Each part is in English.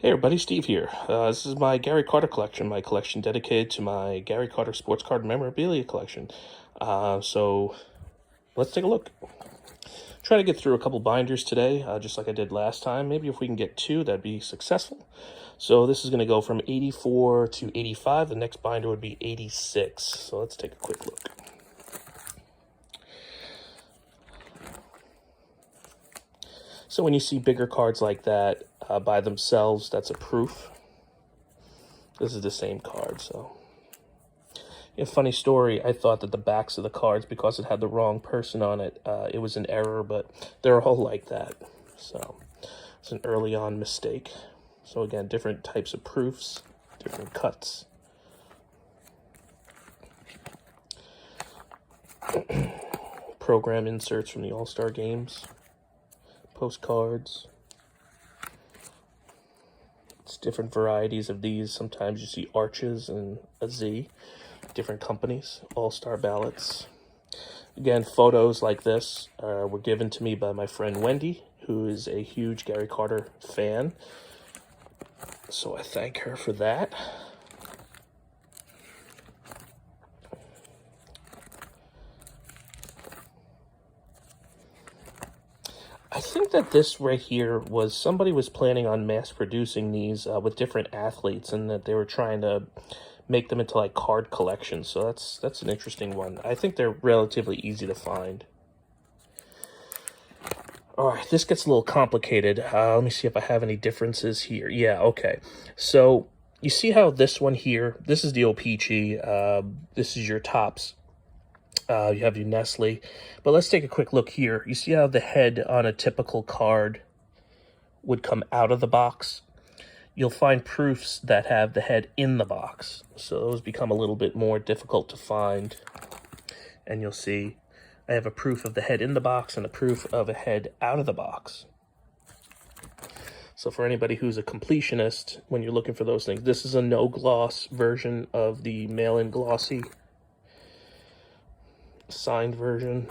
Hey everybody, Steve here. This is my Gary Carter collection, my collection dedicated to my Gary Carter sports card memorabilia collection. So let's take a look. Try to get through a couple binders today, just like I did last time. Maybe if we can get two, that'd be successful. So this is going to go from 84 to 85. The next binder would be 86. So let's take a quick look. So when you see bigger cards like that by themselves, that's a proof. This is the same card, so. A funny story, I thought that the backs of the cards, because it had the wrong person on it, it was an error, but they're all like that. So it's an early on mistake. So again, different types of proofs, different cuts. Program inserts from the AllStar Games. Postcards. It's different varieties of these. Sometimes you see arches and a Z. Different companies. All-Star ballots. Again, photos like this were given to me by my friend Wendy, who is a huge Gary Carter fan. So I thank her for that. I think that this right here was somebody was planning on mass producing these with different athletes, and that they were trying to make them into like card collections. So that's an interesting one. I think they're relatively easy to find. All right, this gets a little complicated. Let me see if I have any differences here. Yeah, okay. So you see how this one here, this is the O-Pee-Chee. This is your Topps. You have your Nestle. But let's take a quick look here. You see how the head on a typical card would come out of the box? You'll find proofs that have the head in the box. So those become a little bit more difficult to find. And you'll see I have a proof of the head in the box and a proof of a head out of the box. So for anybody who's a completionist, when you're looking for those things, this is a no-gloss version of the mail-in glossy signed version.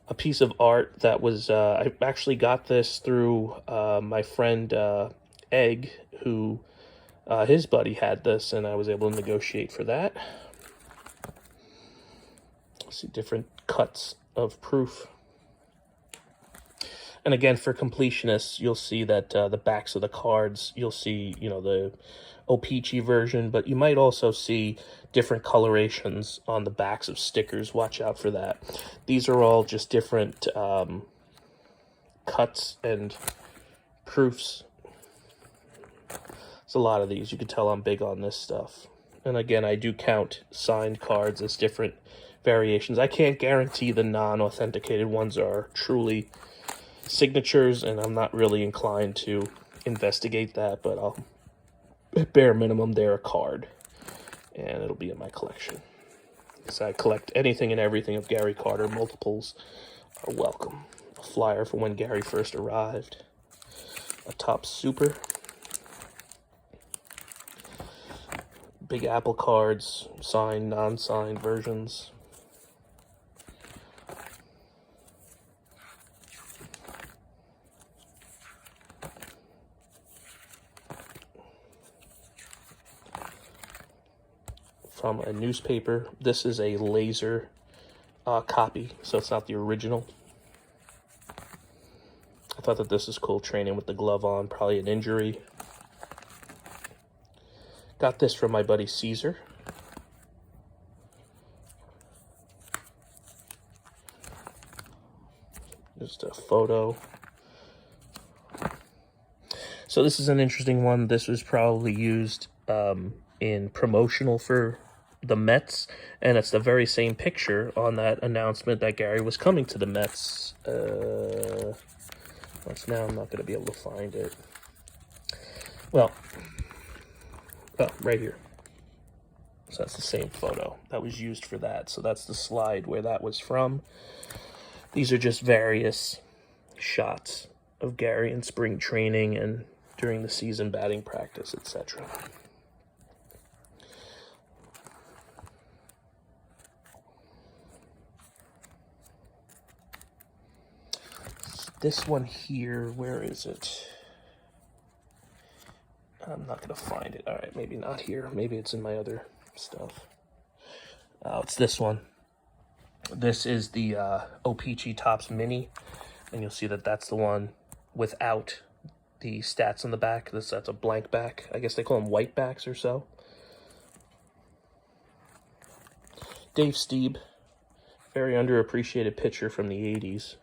A piece of art that was, I actually got this through my friend Egg, who his buddy had this, and I was able to negotiate for that. See different cuts of proof. And again, for completionists, you'll see that the backs of the cards, you'll see, you know, the O-Pee-Chee version, but you might also see different colorations on the backs of stickers. Watch out for that. These are all just different cuts and proofs. There's a lot of these. You can tell I'm big on this stuff. And again, I do count signed cards as different variations. I can't guarantee the non-authenticated ones are truly signatures, and I'm not really inclined to investigate that, but I'll, at bare minimum, they're a card, and it'll be in my collection. Because I collect anything and everything of Gary Carter. Multiples are welcome. A flyer for when Gary first arrived. A Topps Super. Big Apple cards, signed, non-signed versions. From a newspaper. This is a laser copy, so it's not the original. I thought that this is cool, training with the glove on, probably an injury. Got this from my buddy Caesar. Just a photo. So this is an interesting one. This was probably used in promotional for the Mets, and it's the very same picture on that announcement that Gary was coming to the Mets. Now I'm not going to be able to find it. Well, right here. So that's the same photo that was used for that. So that's the slide where that was from. These are just various shots of Gary in spring training and during the season batting practice, etc. This one here, where is it? I'm not going to find it. All right, maybe not here. Maybe it's in my other stuff. Oh, it's this one. This is the O-Pee-Chee Topps Mini, and you'll see that that's the one without the stats on the back. That's a blank back. I guess they call them white backs or so. Dave Stieb, very underappreciated pitcher from the 80s.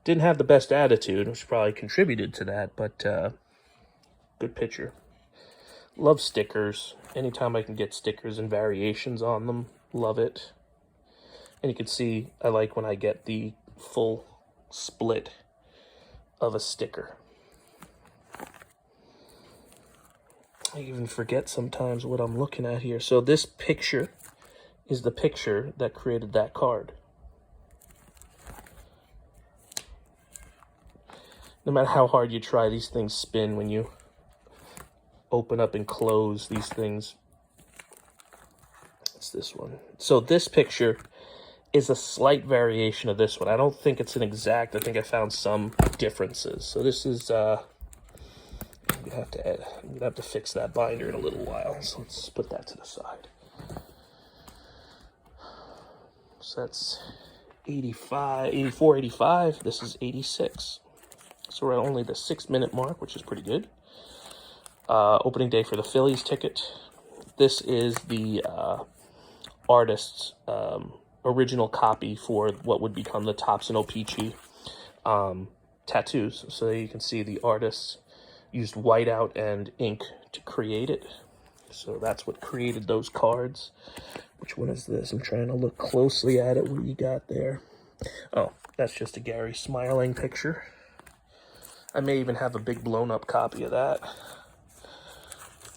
Didn't have the best attitude, which probably contributed to that, but good pitcher. Love stickers. Anytime I can get stickers and variations on them, love it. And you can see I like when I get the full split of a sticker. I even forget sometimes what I'm looking at here. So this picture is the picture that created that card. No matter how hard you try, these things spin when you open up and close these things. It's this one. So this picture is a slight variation of this one. I don't think it's an exact. I think I found some differences. So this is I'm gonna have to fix that binder in a little while. So let's put that to the side. So that's 85, 84, 85. This is 86. So we're at only the 6-minute mark, which is pretty good. Opening day for the Phillies ticket. This is the artist's original copy for what would become the Topps and O-Pee-Chee tattoos. So you can see the artists used whiteout and ink to create it. So that's what created those cards. Which one is this? I'm trying to look closely at it. What do you got there? Oh, that's just a Gary smiling picture. I may even have a big blown up copy of that.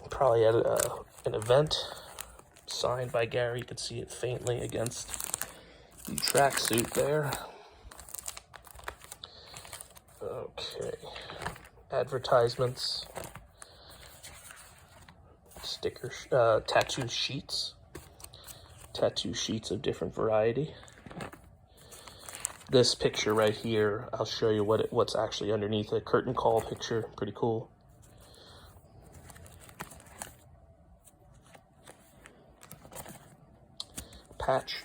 Probably at an event signed by Gary. You could see it faintly against the tracksuit there. Okay. Advertisements. Stickers. Tattoo sheets. Tattoo sheets of different variety. This picture right here, I'll show you what's actually underneath it. Curtain call picture, pretty cool. Patch.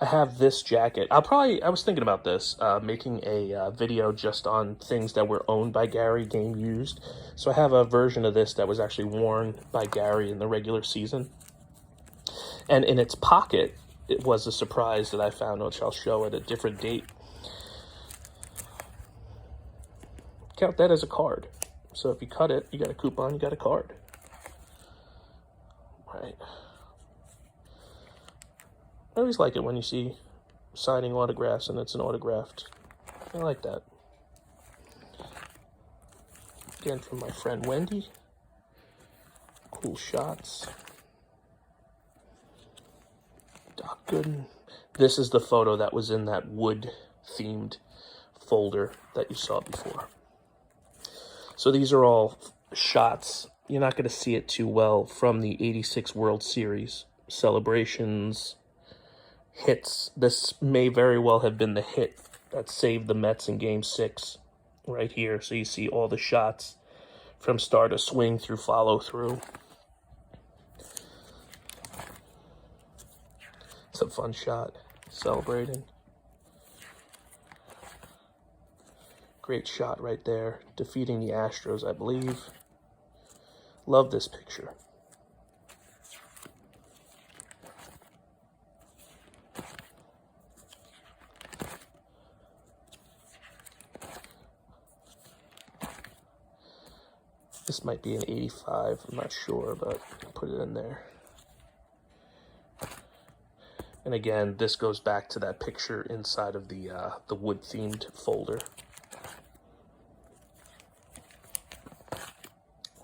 I have this jacket. I was thinking about this, making a video just on things that were owned by Gary, game used. So I have a version of this that was actually worn by Gary in the regular season. And in its pocket, it was a surprise that I found, which I'll show at a different date. Count that as a card. So if you cut it, you got a coupon, you got a card. Right. I always like it when you see signing autographs and it's an autographed. I like that. Again, from my friend Wendy. Cool shots. Doc Gooden. This is the photo that was in that wood-themed folder that you saw before. So these are all shots. You're not going to see it too well from the 86 World Series celebrations, hits. This may very well have been the hit that saved the Mets in Game 6 right here. So you see all the shots from start to swing through follow through. It's a fun shot, celebrating. Great shot right there, defeating the Astros, I believe. Love this picture. This might be an 85, I'm not sure, but I'll put it in there. And again, this goes back to that picture inside of the wood-themed folder.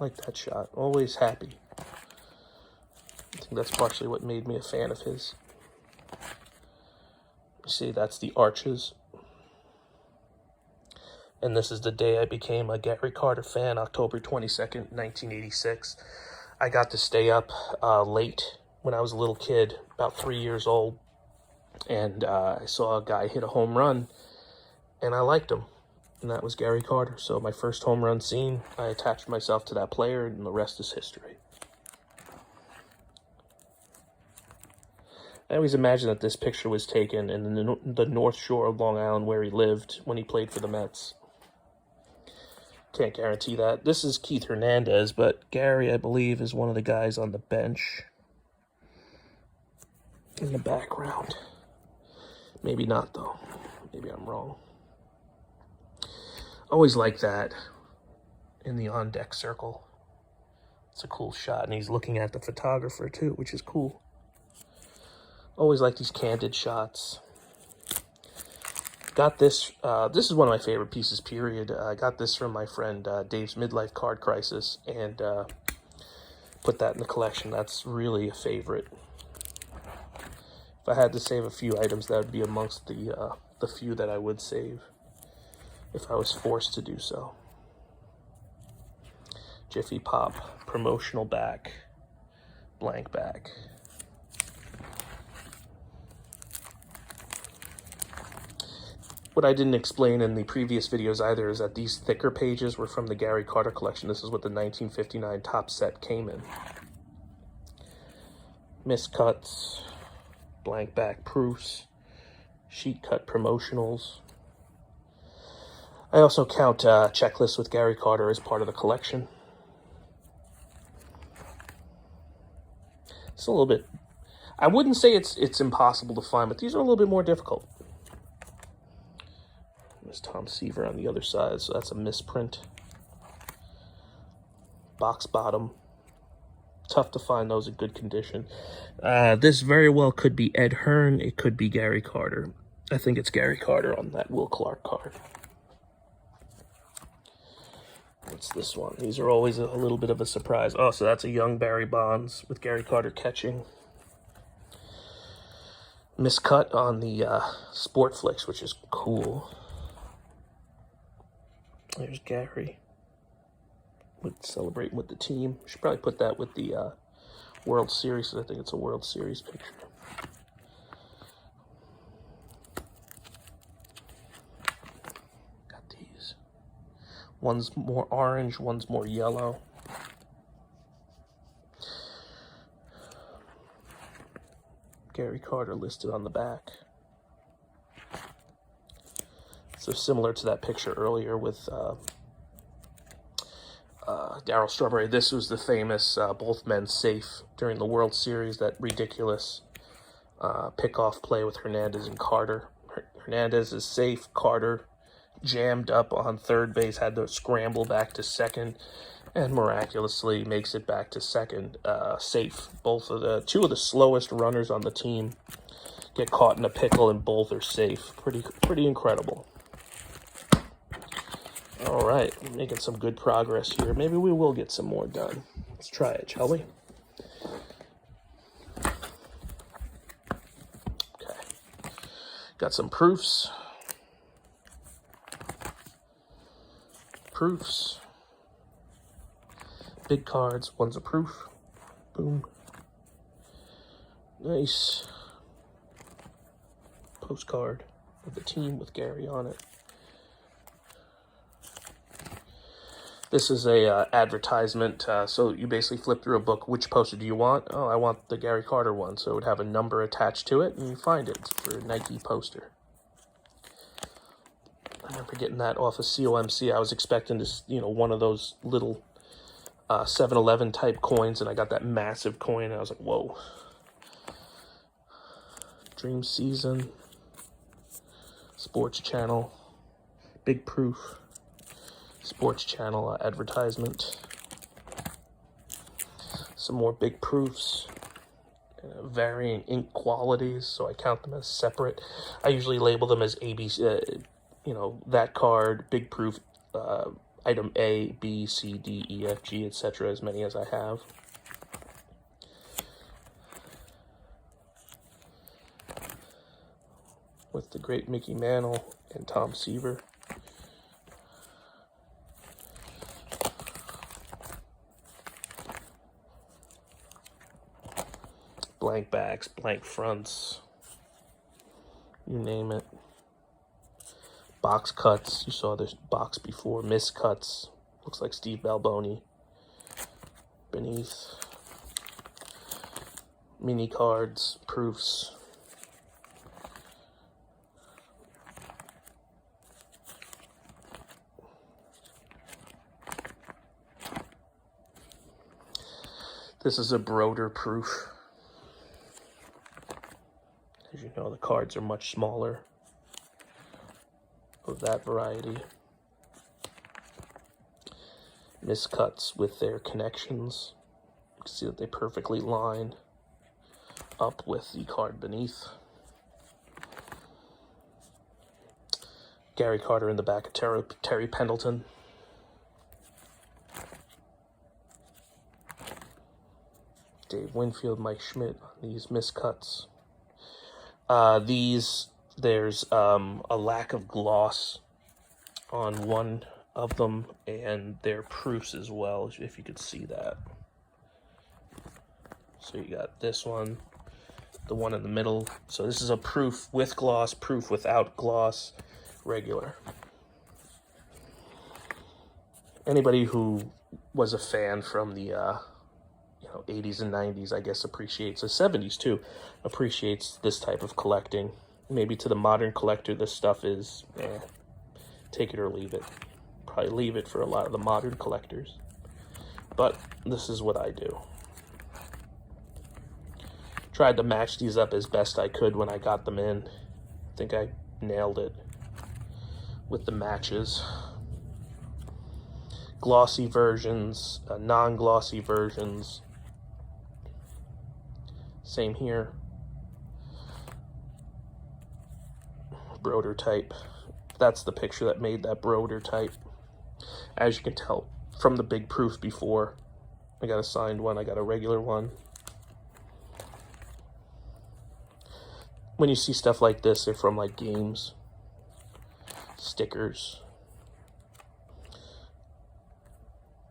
Like that shot. Always happy. I think that's partially what made me a fan of his. You see, that's the arches. And this is the day I became a Gary Carter fan, October 22nd, 1986. I got to stay up late when I was a little kid, about 3 years old. And I saw a guy hit a home run, and I liked him. and that was Gary Carter. So my first home run scene, I attached myself to that player, and the rest is history. I always imagine that this picture was taken in the North Shore of Long Island where he lived when he played for the Mets. Can't guarantee that. This is Keith Hernandez, but Gary, I believe, is one of the guys on the bench in the background. Maybe not, though. Maybe I'm wrong. Always like that in the on-deck circle. It's a cool shot, and he's looking at the photographer, too, which is cool. Always like these candid shots. Got this. This is one of my favorite pieces, period. I got this from my friend Dave's Midlife Card Crisis, and put that in the collection. That's really a favorite. If I had to save a few items, that would be amongst the few that I would save if I was forced to do so. Jiffy Pop, promotional back, blank back. What I didn't explain in the previous videos either is that these thicker pages were from the Gary Carter collection. This is what the 1959 top set came in. Miscuts, blank back proofs, sheet cut promotionals. I also count checklists with Gary Carter as part of the collection. It's a little bit, I wouldn't say it's impossible to find, but these are a little bit more difficult. There's Tom Seaver on the other side, so that's a misprint. Box bottom. Tough to find those in good condition. This very well could be Ed Hearn. It could be Gary Carter. I think it's Gary Carter on that Will Clark card. What's this one? These are always a little bit of a surprise. Oh, so that's a young Barry Bonds with Gary Carter catching. Miscut on the Sport Flicks, which is cool. There's Gary celebrating with the team. Should probably put that with the World Series. I think it's a World Series picture. Got these. One's more orange, one's more yellow. Gary Carter listed on the back. So similar to that picture earlier with Darryl Strawberry, this was the famous both men safe during the World Series, that ridiculous pickoff play with Hernandez and Carter. Hernandez is safe, Carter jammed up on third base, had to scramble back to second, and miraculously makes it back to second safe. Two of the slowest runners on the team get caught in a pickle, and both are safe. Pretty incredible. All right, making some good progress here. Maybe we will get some more done. Let's try it, shall we? Okay. Got some proofs. Big cards. One's a proof. Boom. Nice. Postcard of the team with Gary on it. This is a advertisement, so you basically flip through a book. Which poster do you want? Oh, I want the Gary Carter one. So it would have a number attached to it, and you find it for a Nike poster. I remember getting that off of COMC. I was expecting this, one of those little 7-Eleven type coins, and I got that massive coin, and I was like, whoa. Dream Season, Sports Channel, Big Proof. Sports Channel advertisement. Some more big proofs, varying ink qualities, so I count them as separate. I usually label them as ABC, that card, big proof, item A, B, C, D, E, F, G, etc., as many as I have. With the great Mickey Mantle and Tom Seaver. Blank backs, blank fronts, you name it. box cuts. You saw this box before. Miscuts. Looks like Steve Balboni. Beneath. Mini cards. Proofs. This is a Broder proof. As you know, the cards are much smaller of that variety. Miscuts with their connections. You can see that they perfectly line up with the card beneath. Gary Carter in the back of Terry Pendleton. Dave Winfield, Mike Schmidt on these miscuts. There's a lack of gloss on one of them, and they're proofs as well, if you could see that. So you got this one, the one in the middle. So this is a proof with gloss, proof without gloss, regular. Anybody who was a fan from the 80s and 90s, I guess, appreciates, the 70s too, appreciates this type of collecting. Maybe to the modern collector, this stuff is, take it or leave it. Probably leave it for a lot of the modern collectors. But this is what I do. Tried to match these up as best I could when I got them in. I think I nailed it with the matches. Glossy versions, non-glossy versions. Same here. Broder type. That's the picture that made that Broder type. As you can tell from the big proof before, I got a signed one, I got a regular one. When you see stuff like this, they're from like games, stickers.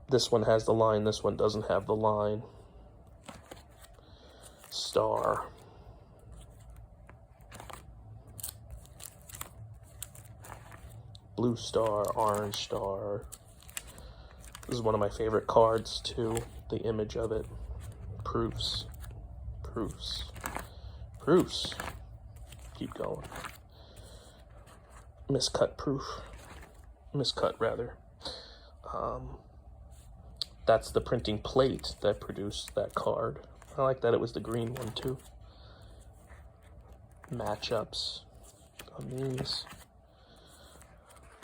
This one has the line, this one doesn't have the line. Star. Blue star, orange star. This is one of my favorite cards too, the image of it. Proofs, proofs, proofs. Keep going. Miscut proof. Miscut rather. That's the printing plate that produced that card. I like that it was the green one too. Matchups on these.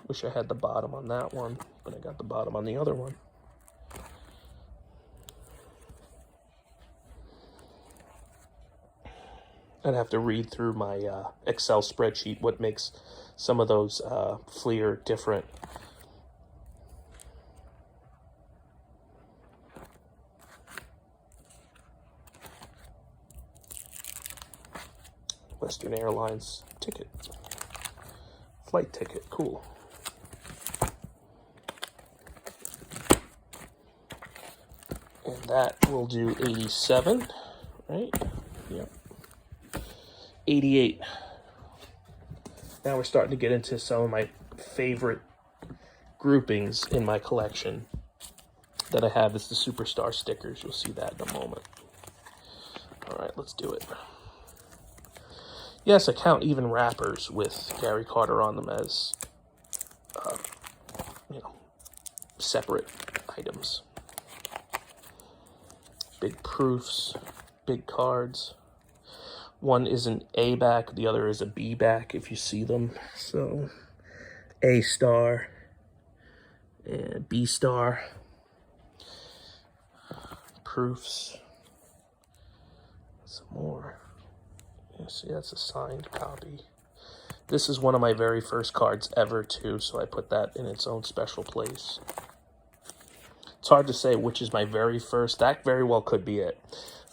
Wish I had the bottom on that one, but I got the bottom on the other one. I'd have to read through my Excel spreadsheet what makes some of those Fleer different. Western Airlines ticket. Flight ticket, cool. And that will do 87, right? Yep. 88. Now we're starting to get into some of my favorite groupings in my collection that I have. Is the Superstar stickers. You'll see that in a moment. All right, let's do it. Yes, I count even wrappers with Gary Carter on them as, separate items. Big proofs, big cards. One is an A back, the other is a B back, if you see them. So, A star and B star. Proofs. Some more. You see, that's a signed copy. This is one of my very first cards ever, too, so I put that in its own special place. It's hard to say which is my very first. That very well could be it.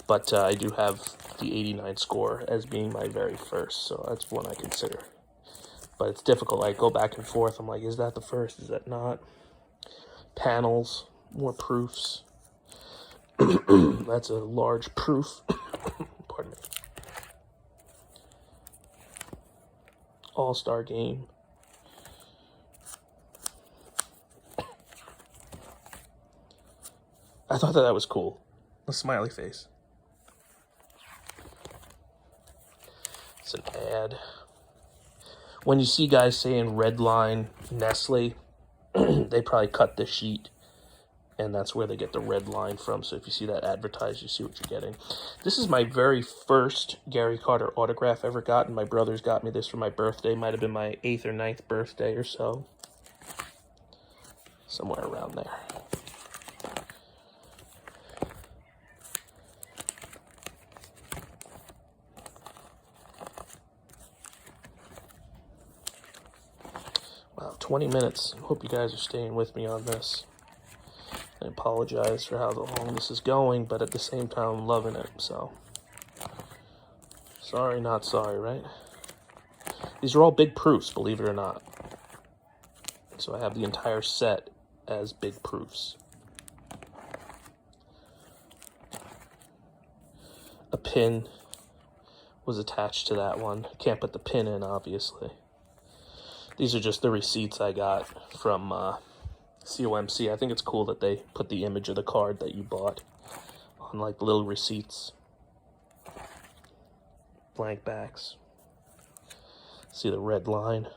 But I do have the 89 score as being my very first, so that's one I consider. But it's difficult. I go back and forth. I'm like, is that the first? Is that not? Panels, more proofs. That's a large proof. Pardon me. AllStar Game. I thought that was cool. A smiley face. It's an ad. When you see guys saying Redline Nestle, they probably cut the sheet, and that's where they get the red line from. So if you see that advertised, you see what you're getting. This is my very first Gary Carter autograph ever gotten. My brothers got me this for my birthday. Might have been my 8th or 9th birthday or so. Somewhere around there. Wow, 20 minutes. Hope you guys are staying with me on this. I apologize for how long this is going, but at the same time, I'm loving it, so. Sorry, not sorry, right? These are all big proofs, believe it or not. So I have the entire set as big proofs. A pin was attached to that one. Can't put the pin in, obviously. These are just the receipts I got from COMC. I think it's cool that they put the image of the card that you bought on like little receipts. Blank backs. See the red line?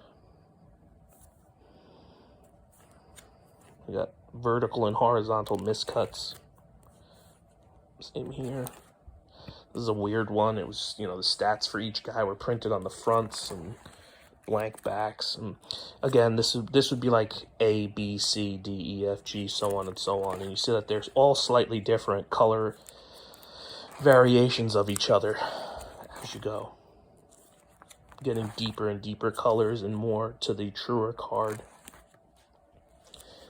We got vertical and horizontal miscuts. Same here. This is a weird one. It was, you know, the stats for each guy were printed on the fronts and blank backs. And again, this would be like A, B, C, D, E, F, G, so on and so on. And you see that there's all slightly different color variations of each other as you go. Getting deeper and deeper colors and more to the truer card.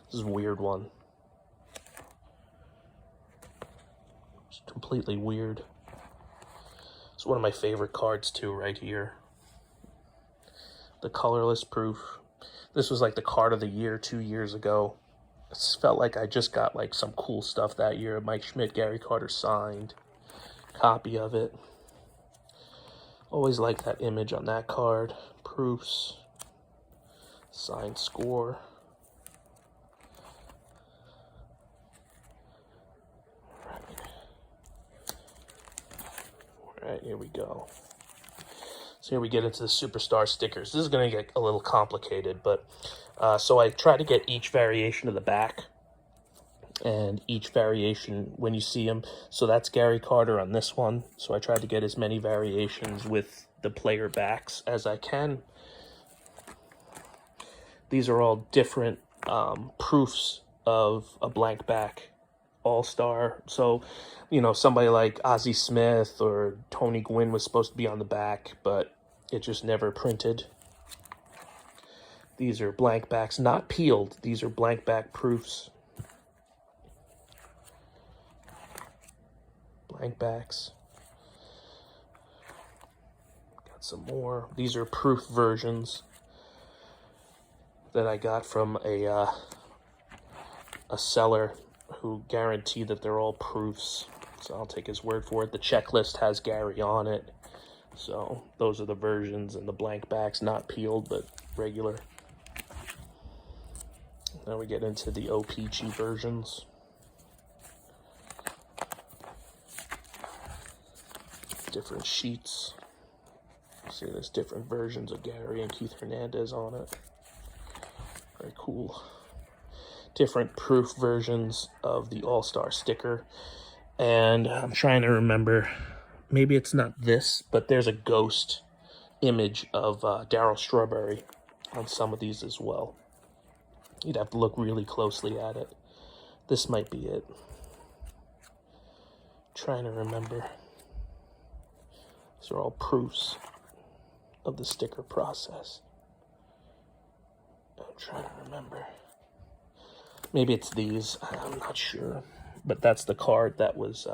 This is a weird one. It's completely weird. It's one of my favorite cards too, right here. The colorless proof. This was like the card of the year 2 years ago. It felt like I just got like some cool stuff that year. Mike Schmidt, Gary Carter signed copy of it. Always like that image on that card. Proofs. Signed score. All right, here we go. So here we get into the superstar stickers. This is going to get a little complicated, but so I try to get each variation of the back and each variation when you see them. So that's Gary Carter on this one. So I tried to get as many variations with the player backs as I can. These are all different proofs of a blank back AllStar. So, you know, somebody like Ozzie Smith or Tony Gwynn was supposed to be on the back, but it just never printed. These are blank backs, not peeled. These are blank back proofs. Blank backs. Got some more. These are proof versions that I got from a seller who guaranteed that they're all proofs. So I'll take his word for it. The checklist has Gary on it. So those are the versions and the blank backs, not peeled, but regular. Now we get into the OPG versions. Different sheets. See, there's different versions of Gary and Keith Hernandez on it. Very cool. Different proof versions of the All-Star sticker. And I'm trying to remember, maybe it's not this, but there's a ghost image of Darryl Strawberry on some of these as well. You'd have to look really closely at it. This might be it. Trying to remember. These are all proofs of the sticker process. I'm trying to remember. Maybe it's these. I'm not sure. But that's the card that was...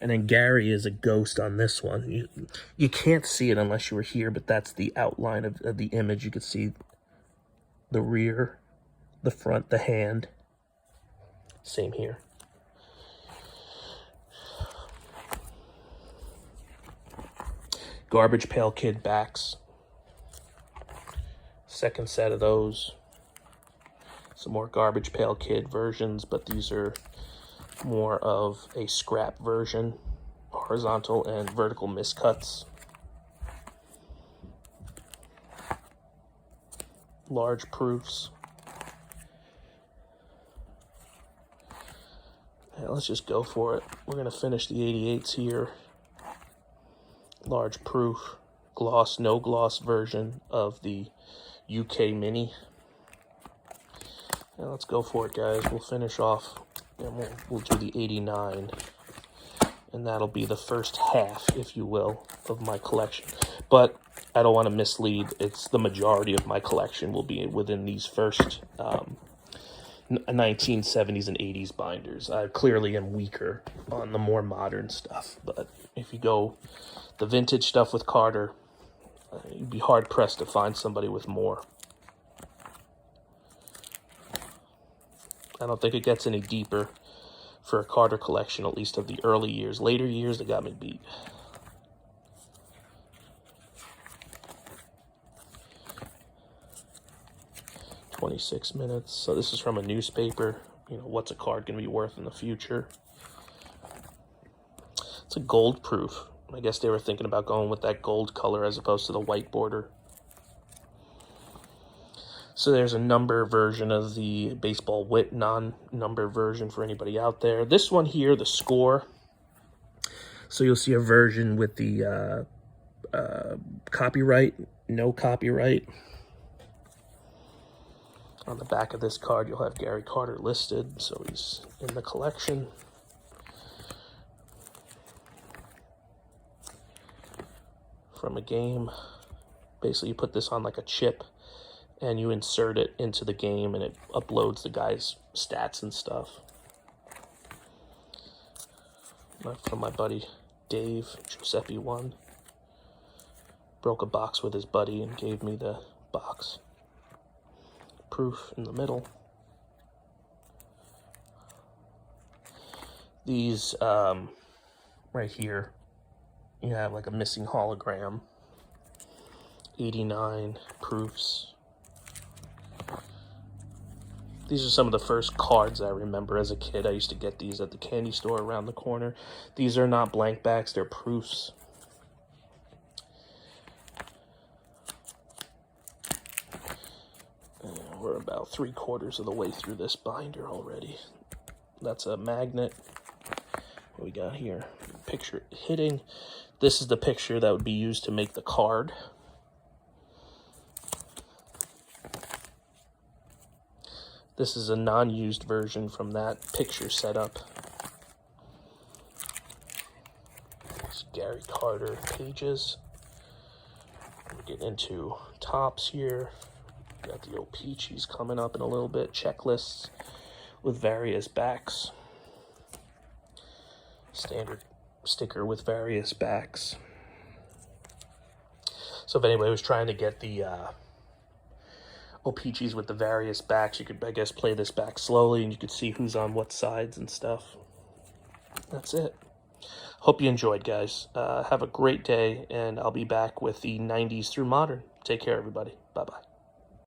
and then Gary is a ghost on this one. You can't see it unless you were here, but that's the outline of the image. You can see the rear, the front, the hand. Same here. Garbage Pail Kid backs. Second set of those. Some more Garbage Pail Kid versions, but these are more of a scrap version, horizontal and vertical miscuts. Large proofs. Yeah, let's just go for it. We're going to finish the 88s here. Large proof, gloss, no gloss version of the UK Mini. Yeah, let's go for it, guys. We'll finish off, and we'll do the 89. And that'll be the first half, if you will, of my collection. But I don't want to mislead. It's the majority of my collection will be within these first 1970s and 80s binders. I clearly am weaker on the more modern stuff. But if you go the vintage stuff with Carter, you'd be hard-pressed to find somebody with more. I don't think it gets any deeper for a Carter collection, at least of the early years. Later years, they got me beat. "26 minutes. So this is from a newspaper. You know, what's a card going to be worth in the future? It's a gold proof. I guess they were thinking about going with that gold color as opposed to the white border. So there's a number version of the baseball wit, non-number version for anybody out there. This one here, the score. So you'll see a version with the copyright, no copyright. On the back of this card, you'll have Gary Carter listed, so he's in the collection. From a game. Basically, you put this on like a chip, and you insert it into the game, and it uploads the guy's stats and stuff. From my buddy Dave, Giuseppe won. Broke a box with his buddy and gave me the box. Proof in the middle. These, right here, you have like a missing hologram. 89 proofs. These are some of the first cards I remember as a kid. I used to get these at the candy store around the corner. These are not blank backs, they're proofs. And we're about 3/4 of the way through this binder already. That's a magnet. What we got here? Picture hitting. This is the picture that would be used to make the card. This is a non-used version from that picture setup. There's Gary Carter pages. We get into tops here. We got the old Peachies coming up in a little bit. Checklists with various backs. Standard sticker with various backs. So if anybody was trying to get the Peachies with the various backs, you could, I guess, play this back slowly and you could see who's on what sides and stuff. That's it. Hope you enjoyed, guys. Have a great day, and I'll be back with the 90s through modern. Take care, everybody. Bye-bye.